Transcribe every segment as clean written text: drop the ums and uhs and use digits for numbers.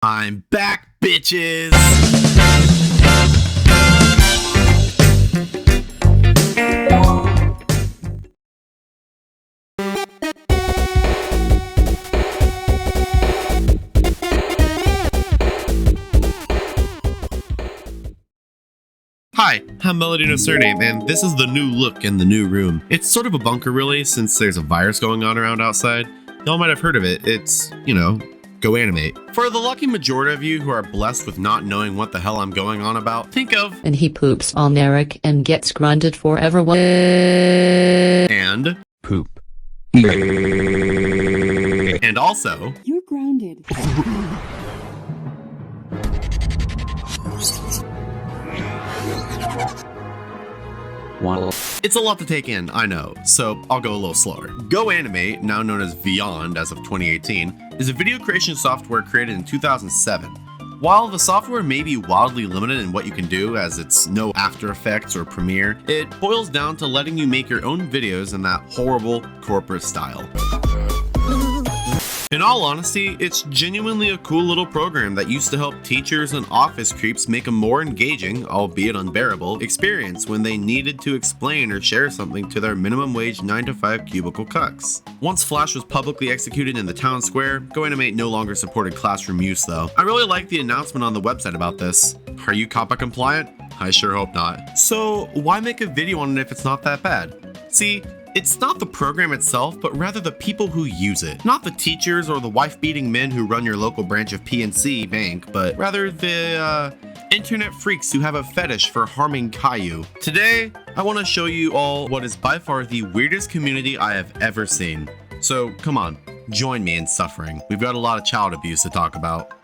I'm back, bitches! Hi, I'm Melody No Surname, and this is the new look in the new room. It's sort of a bunker really, since there's a virus going on around outside. Y'all might have heard of it. It's, Goanimate. For the lucky majority of you who are blessed with not knowing what the hell I'm going on about, think of... And he poops on Eric and gets grunted forever. And... Poop. And also... You're grounded. It's a lot to take in, I know, so I'll go a little slower. Goanimate, now known as Vyond as of 2018, is a video creation software created in 2007. While the software may be wildly limited in what you can do, as it's no After Effects or Premiere, it boils down to letting you make your own videos in that horrible corporate style. In all honesty, it's genuinely a cool little program that used to help teachers and office creeps make a more engaging, albeit unbearable, experience when they needed to explain or share something to their minimum wage 9-to-5 cubicle cucks. Once Flash was publicly executed in the town square, Goanimate no longer supported classroom use though. I really like the announcement on the website about this. Are you COPPA compliant? I sure hope not. So why make a video on it if it's not that bad? See, it's not the program itself, but rather the people who use it. Not the teachers or the wife-beating men who run your local branch of PNC Bank, but rather the, internet freaks who have a fetish for harming Caillou. Today, I want to show you all what is by far the weirdest community I have ever seen. So, come on, join me in suffering. We've got a lot of child abuse to talk about.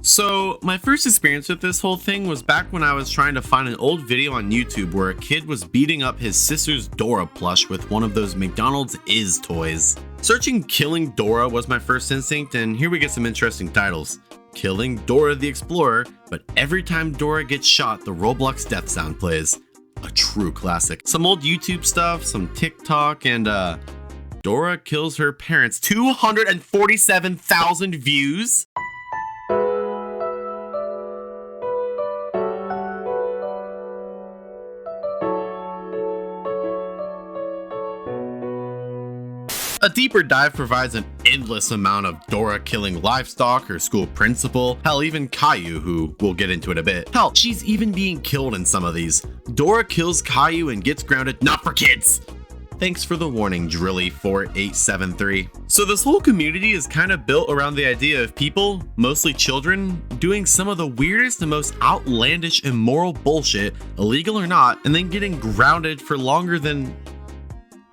So, my first experience with this whole thing was back when I was trying to find an old video on YouTube where a kid was beating up his sister's Dora plush with one of those McDonald's Is toys. Searching Killing Dora was my first instinct, and here we get some interesting titles. Killing Dora the Explorer, but every time Dora gets shot, the Roblox death sound plays. A true classic. Some old YouTube stuff, some TikTok, and Dora kills her parents. 247,000 views? A deeper dive provides an endless amount of Dora killing livestock, her school principal, hell, even Caillou, who we'll get into in a bit. Hell, she's even being killed in some of these. Dora kills Caillou and gets grounded, not for kids! Thanks for the warning, Drilly4873. So this whole community is kind of built around the idea of people, mostly children, doing some of the weirdest and most outlandish immoral bullshit, illegal or not, and then getting grounded for longer than...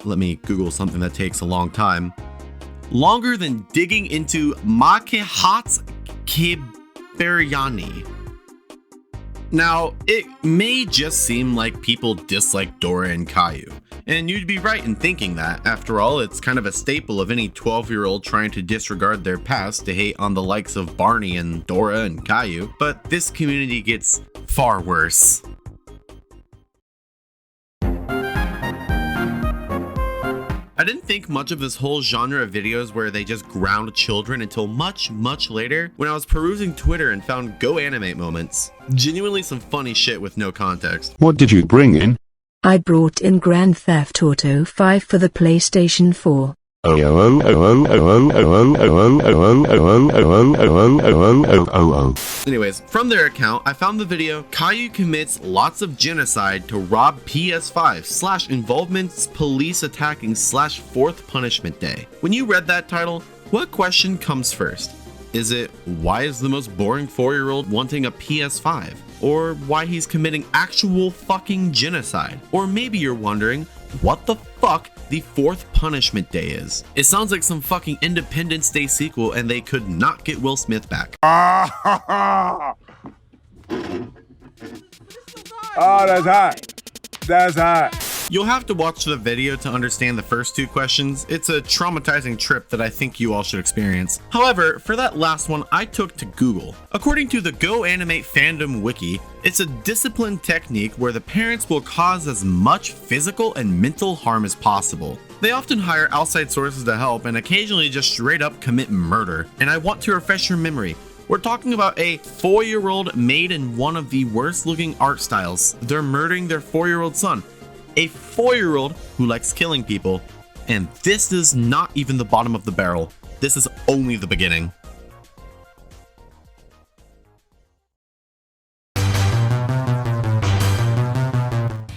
Let me Google something that takes a long time. Longer than digging into Makehat's Kiberyani. Now, it may just seem like people dislike Dora and Caillou, and you'd be right in thinking that. After all, it's kind of a staple of any 12-year-old trying to disregard their past to hate on the likes of Barney and Dora and Caillou, but this community gets far worse. I didn't think much of this whole genre of videos where they just ground children until much later when I was perusing Twitter and found Goanimate moments. Genuinely some funny shit with no context. What did you bring in? I brought in Grand Theft Auto 5 for the PlayStation 4. Anyways, from their account, I found the video, Caillou commits lots of genocide to rob PS5 / involvements police attacking / 4th punishment day. When you read that title, what question comes first? Is it, why is the most boring 4-year-old wanting a PS5? Or why he's committing actual fucking genocide? Or maybe you're wondering, what the fuck the 4th punishment day is? It sounds like some fucking Independence Day sequel and they could not get Will Smith back. Oh, that's hot. That's hot. You'll have to watch the video to understand the first two questions. It's a traumatizing trip that I think you all should experience. However, for that last one, I took to Google. According to the Goanimate fandom wiki, it's a disciplined technique where the parents will cause as much physical and mental harm as possible. They often hire outside sources to help and occasionally just straight up commit murder. And I want to refresh your memory. We're talking about a 4-year-old made in one of the worst looking art styles. They're murdering their 4-year-old son. A 4-year-old who likes killing people. And this is not even the bottom of the barrel. This is only the beginning.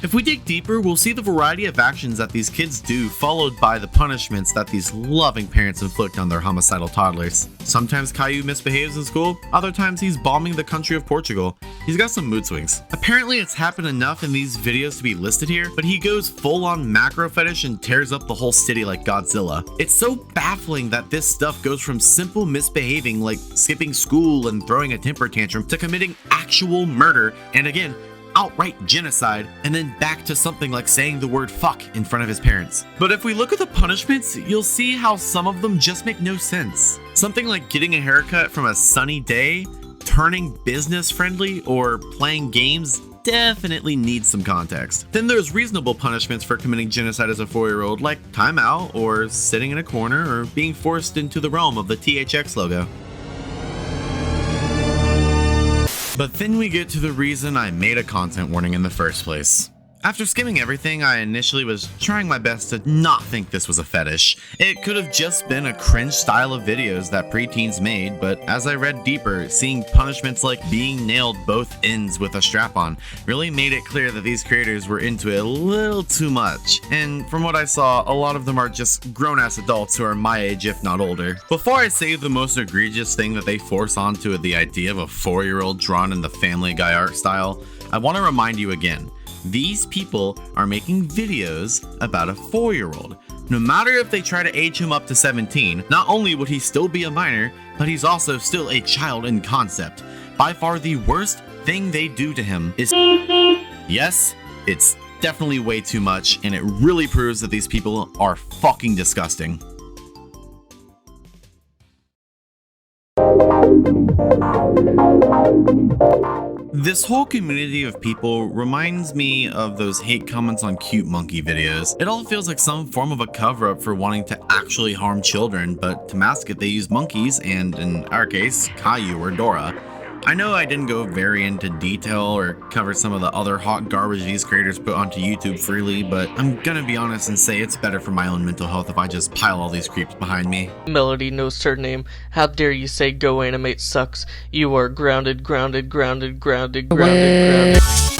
If we dig deeper, we'll see the variety of actions that these kids do, followed by the punishments that these loving parents inflict on their homicidal toddlers. Sometimes Caillou misbehaves in school, other times he's bombing the country of Portugal. He's got some mood swings. Apparently it's happened enough in these videos to be listed here, but he goes full on macro fetish and tears up the whole city like Godzilla. It's so baffling that this stuff goes from simple misbehaving like skipping school and throwing a temper tantrum to committing actual murder, and again, outright genocide, and then back to something like saying the word fuck in front of his parents. But if we look at the punishments, you'll see how some of them just make no sense. Something like getting a haircut from a sunny day, turning business friendly, or playing games definitely needs some context. Then there's reasonable punishments for committing genocide as a 4-year-old, like timeout, or sitting in a corner, or being forced into the realm of the THX logo. But then we get to the reason I made a content warning in the first place. After skimming everything, I initially was trying my best to not think this was a fetish. It could have just been a cringe style of videos that preteens made, but as I read deeper, seeing punishments like being nailed both ends with a strap-on really made it clear that these creators were into it a little too much. And from what I saw, a lot of them are just grown-ass adults who are my age if not older. Before I say the most egregious thing that they force onto the idea of a 4-year-old drawn in the Family Guy art style, I want to remind you again. These people are making videos about a 4-year-old. No matter if they try to age him up to 17, not only would he still be a minor, but he's also still a child in concept. By far the worst thing they do to him is... Yes, it's definitely way too much, and it really proves that these people are fucking disgusting. This whole community of people reminds me of those hate comments on cute monkey videos. It all feels like some form of a cover-up for wanting to actually harm children, but to mask it they use monkeys and, in our case, Caillou or Dora. I know I didn't go very into detail or cover some of the other hot garbage these creators put onto YouTube freely, but I'm gonna be honest and say it's better for my own mental health if I just pile all these creeps behind me. Melody knows her name. How dare you say Goanimate sucks? You are grounded, grounded, grounded, grounded, grounded, grounded.